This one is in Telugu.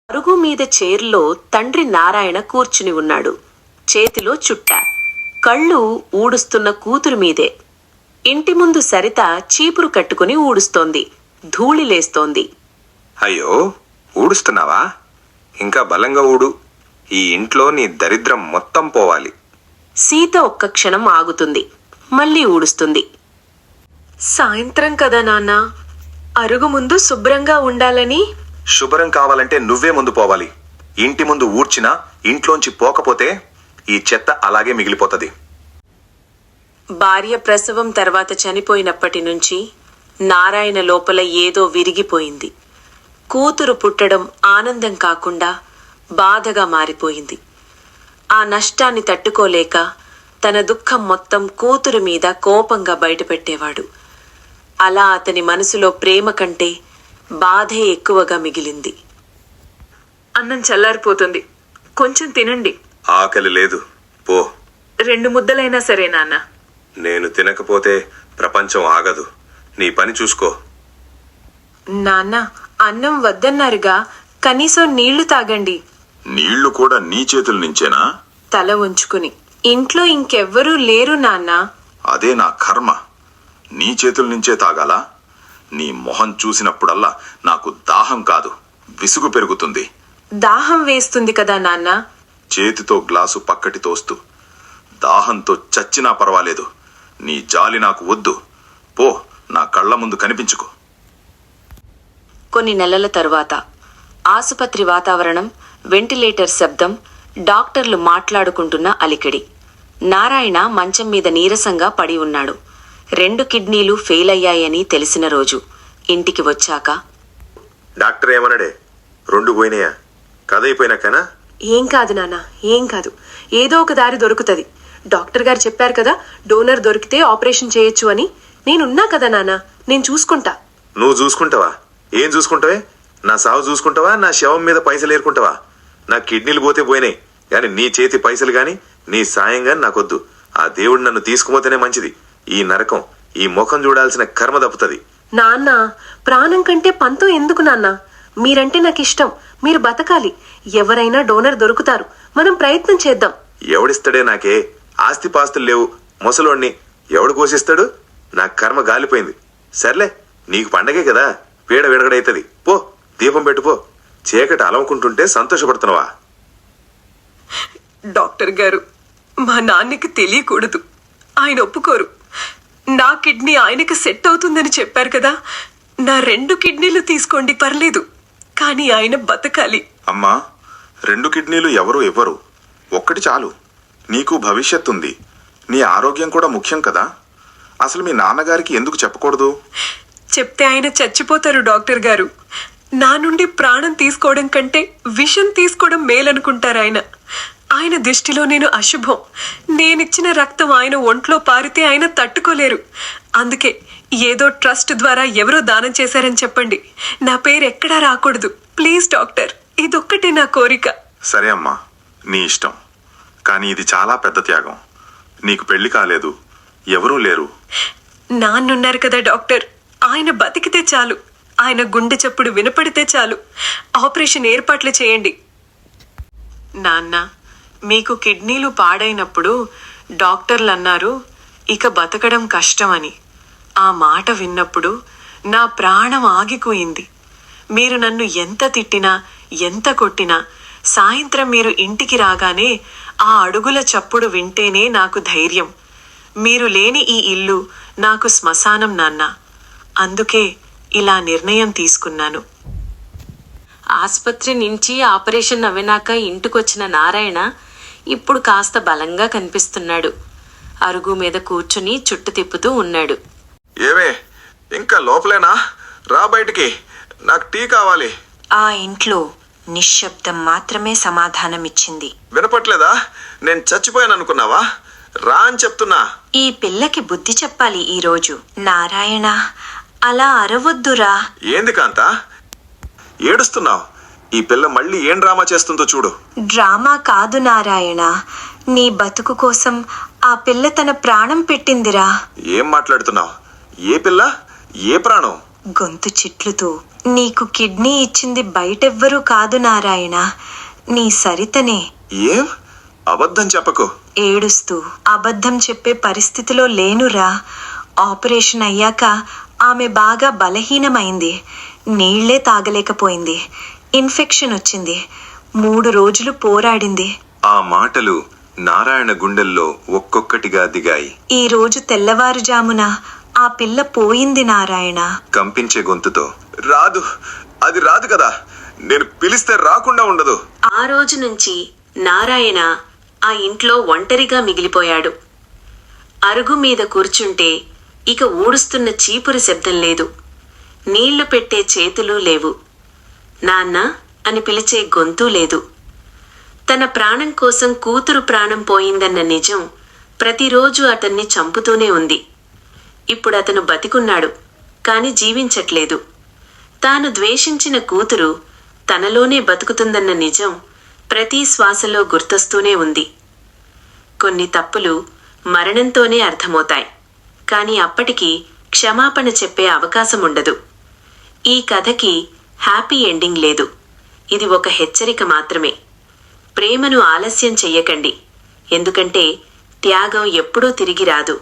అరుగు మీద చైర్లో తండ్రి నారాయణ కూర్చుని ఉన్నాడు. చేతిలో చుట్ట, కళ్ళు ఊడుస్తున్న కూతురు మీదే. ఇంటి ముందు సరిత చీపురు కట్టుకుని ఊడుస్తోంది. ధూళి లేస్తోంది. అయ్యో, ఊడుస్తున్నావా? ఇంకా బలంగా ఊడు. ఈ ఇంట్లో నీ దరిద్రం మొత్తం పోవాలి. సీత ఒక్క క్షణం ఆగుతుంది, మళ్ళీ ఊడుస్తుంది. సాయంత్రం కదా నాన్న, అరుగు ముందు శుభ్రంగా ఉండాలని. శుభ్రం కావాలంటే నువ్వే ముందు పోవాలి. ఇంటి ముందు ఊడ్చినా ఇంట్లోంచి పోకపోతే ఈ చెత్త అలాగే మిగిలిపోతది. భార్య ప్రసవం తర్వాత చనిపోయినప్పటి నుంచి నారాయణ లోపల ఏదో విరిగిపోయింది. కూతురు పుట్టడం ఆనందం కాకుండా బాధగా మారిపోయింది. ఆ నష్టాన్ని తట్టుకోలేక తన దుఃఖం మొత్తం కూతురు మీద కోపంగా బయటపెట్టేవాడు. అలా అతని మనసులో ప్రేమ కంటే బాధే ఎక్కువగా మిగిలింది. అన్నం చల్లారిపోతుంది, కొంచెం తినండి. ఆకలి లేదు, పో. 2 ముద్దలైనా సరే నాన్న. నేను తినకపోతే ప్రపంచం ఆగదు. నీ పని చూసుకో. నాన్న, అన్నం వద్దన్నారుగా, కనీసం నీళ్లు తాగండి. నీళ్లు కూడా నీ చేతుల నుంచేనా? తల ఉంచుకుని. ఇంట్లో ఇంకెవ్వరూ లేరు నాన్న. అదే నా కర్మ. నీ చేతుల నుంచే తాగాలా? నీ మొహం చూసినప్పుడల్లా నాకు దాహం కాదు, విసుగు పెరుగుతుంది. దాహం వేస్తుంది కదా నాన్న. చేతితో గ్లాసు పక్కటి తోస్తూ, దాహంతో చచ్చినా పర్వాలేదు, నీ జాలి నాకు వద్దు. పో, నా కళ్ళ ముందు కనిపించుకో. కొన్ని నెలల తరువాత ఆసుపత్రి వాతావరణం, వెంటిలేటర్ శబ్దం, డాక్టర్లు మాట్లాడుకుంటున్న అలికిడి. నారాయణ మంచం మీద నీరసంగా పడి ఉన్నాడు. 2 కిడ్నీలు ఫెయిల్ అయ్యాయని తెలిసిన రోజు ఇంటికి వచ్చాక, డాక్టర్ ఏమన్నాడే? 2 పోయినాయా? కథయిపోయినాకనా? ఏం కాదు నాన్న, ఏం కాదు. ఏదో ఒక దారి దొరుకుతుంది. డాక్టర్ గారు చెప్పారు కదా, డోనర్ దొరికితే ఆపరేషన్ చేయొచ్చు అని. నేనున్నా కదా నాన్న, నేను చూసుకుంటా. నువ్వు చూసుకుంటావా? ఏం చూసుకుంటావే? నా సావు చూసుకుంటావా? నా శవం మీద పైసలు ఏరుకుంటావా? నా కిడ్నీలు పోతే పోయినాయి, కానీ నీ చేతి పైసలు గాని నీ సాయం గాని నాకొద్దు. ఆ దేవుడు నన్ను తీసుకుపోతేనే మంచిది. ఈ నరకం, ఈ ముఖం చూడాల్సిన కర్మ తప్పుతుంది. నాన్న, ప్రాణం కంటే పంతం ఎందుకు నాన్న? మీరంటే నాకు ఇష్టం. మీరు బతకాలి. ఎవరైనా డోనర్ దొరుకుతారు. మనం ప్రయత్నం చేద్దాం. ఎవడిస్తాడే నాకే? ఆస్తి పాస్తులు లేవు. ముసలోణ్ణి ఎవడు కోసిస్తాడు? నా కర్మ గాలిపోయింది. సర్లే, నీకు పండగే కదా, పీడ విడగడైతది. పో, దీపం పెట్టుపో. చీకటి అలముకుంటుంటే సంతోషపడుతున్నావా? డాక్టర్ గారు, మా నాన్నకి తెలియకూడదు. ఆయన ఒప్పుకోరు. నా కిడ్నీ ఆయనకి సెట్ అవుతుందని చెప్పారు కదా. నా 2 కిడ్నీలు తీసుకోండి, పర్లేదు. కానీ ఆయన బతకాలి. అమ్మా, 2 కిడ్నీలు ఎవరు ఇవ్వరు, ఒక్కటి చాలు. నీకు భవిష్యత్తు ఉంది, నీ ఆరోగ్యం కూడా ముఖ్యం కదా. అసలు మీ నాన్నగారికి ఎందుకు చెప్పకూడదు? చెప్తే ఆయన చచ్చిపోతారు డాక్టర్ గారు. నా నుండి ప్రాణం తీసుకోవడం కంటే విషం తీసుకోవడం మేలనుకుంటారు ఆయన. ఆయన దృష్టిలో నేను అశుభం. నేనిచ్చిన రక్తం ఆయన ఒంట్లో పారితే ఆయన తట్టుకోలేరు. అందుకే ఏదో ట్రస్ట్ ద్వారా ఎవరో దానం చేశారని చెప్పండి. నా పేరు ఎక్కడా రాకూడదు. ప్లీజ్ డాక్టర్, ఇదొక్కటే నా కోరిక. సరే అమ్మా, నీ ఇష్టం. కానీ ఇది చాలా పెద్ద త్యాగం. నీకు పెళ్లి కాలేదు, ఎవరూ లేరు. నాన్నున్నారు కదా డాక్టర్, ఆయన బతికితే చాలు. ఆయన గుండె చప్పుడు వినపడితే చాలు. ఆపరేషన్ ఏర్పాట్లు చేయండి. నాన్న, మీకు కిడ్నీలు పాడైనప్పుడు డాక్టర్లు అన్నారు ఇక బతకడం కష్టమని. ఆ మాట విన్నప్పుడు నా ప్రాణం ఆగిపోయింది. మీరు నన్ను ఎంత తిట్టినా, ఎంత కొట్టినా, సాయంత్రం మీరు ఇంటికి రాగానే ఆ అడుగుల చప్పుడు వింటేనే నాకు ధైర్యం. మీరు లేని ఈ ఇల్లు నాకు శ్మశానం నాన్న. అందుకే ఇలా నిర్ణయం తీసుకున్నాను. ఆస్పత్రి నుంచి ఆపరేషన్ అవినాక ఇంటికొచ్చిన నారాయణ ఇప్పుడు కాస్త బలంగా కనిపిస్తున్నాడు. అరుగు మీద కూర్చుని చుట్టు తిప్పుతూ ఉన్నాడు. ఏమే, ఇంకా లోపలేనా? రా బయటికి, నాకు టీ కావాలి. ఆ ఇంట్లో నిశ్శబ్దం మాత్రమే సమాధానమిచ్చింది. వినపట్లేదా? నేను చచ్చిపోయాను అనుకున్నావా? రా అని చెప్తున్నా. ఈ పిల్లకి బుద్ధి చెప్పాలి ఈరోజు. నారాయణ, అలా అరవద్దురా. ఏంది కాంతా, ఏడుస్తున్నావు? ఈ పిల్ల మళ్ళీ ఏం డ్రామా చేస్తుందో చూడు. డ్రామా కాదు నారాయణ, నీ బతుకు కోసం ఆ పిల్ల తన ప్రాణం పెట్టిందిరా. ఏం మాట్లాడుతున్నావు? ఏ పిల్ల? ఏ ప్రాణం? గొంతు చిట్లుతూ, నీకు కిడ్నీ ఇచ్చింది బయటెవ్వరూ కాదు నారాయణ, నీ సరితనే. ఏం అబద్ధం చెప్పకు. ఏడుస్తూ, అబద్ధం చెప్పే పరిస్థితిలో లేనురా. ఆపరేషన్ అయ్యాక ఆమె బాగా బలహీనమైంది. నీళ్లే తాగలేకపోయింది. ఇన్ఫెక్షన్ వచ్చింది. 3 రోజులు పోరాడింది. ఆ మాటలు నారాయణ గుండెల్లో ఒక్కొక్కటిగా దిగాయి. ఈ రోజు తెల్లవారుజామున ఆ పిల్ల పోయింది నారాయణ. కంపించే గొంతుతో, రాదు, అది రాదు కదా, నేను పిలిస్తే రాకుండా ఉండదు. ఆ రోజు నుంచి నారాయణ ఆ ఇంట్లో ఒంటరిగా మిగిలిపోయాడు. అరుగు మీద కూర్చుంటే ఇక ఊడుస్తున్న చీపురు శబ్దం లేదు. నీళ్లు పెట్టే చేతులు లేవు. నాన్న అని పిలిచే గొంతు లేదు. తన ప్రాణం కోసం కూతురు ప్రాణం పోయిందన్న నిజం ప్రతిరోజు అతన్ని చంపుతూనే ఉంది. ఇప్పుడు అతను బతికున్నాడు, కాని జీవించట్లేదు. తాను ద్వేషించిన కూతురు తనలోనే బతుకుతుందన్న నిజం ప్రతి శ్వాసలో గుర్తొస్తూనే ఉంది. కొన్ని తప్పులు మరణంతోనే అర్థమవుతాయి, కాని అప్పటికి క్షమాపణ చెప్పే అవకాశం ఉండదు. ఈ కథకి హ్యాపీ ఎండింగ్ లేదు. ఇది ఒక హెచ్చరిక మాత్రమే. ప్రేమను ఆలస్యం చెయ్యకండి, ఎందుకంటే త్యాగం ఎప్పుడూ తిరిగి రాదు.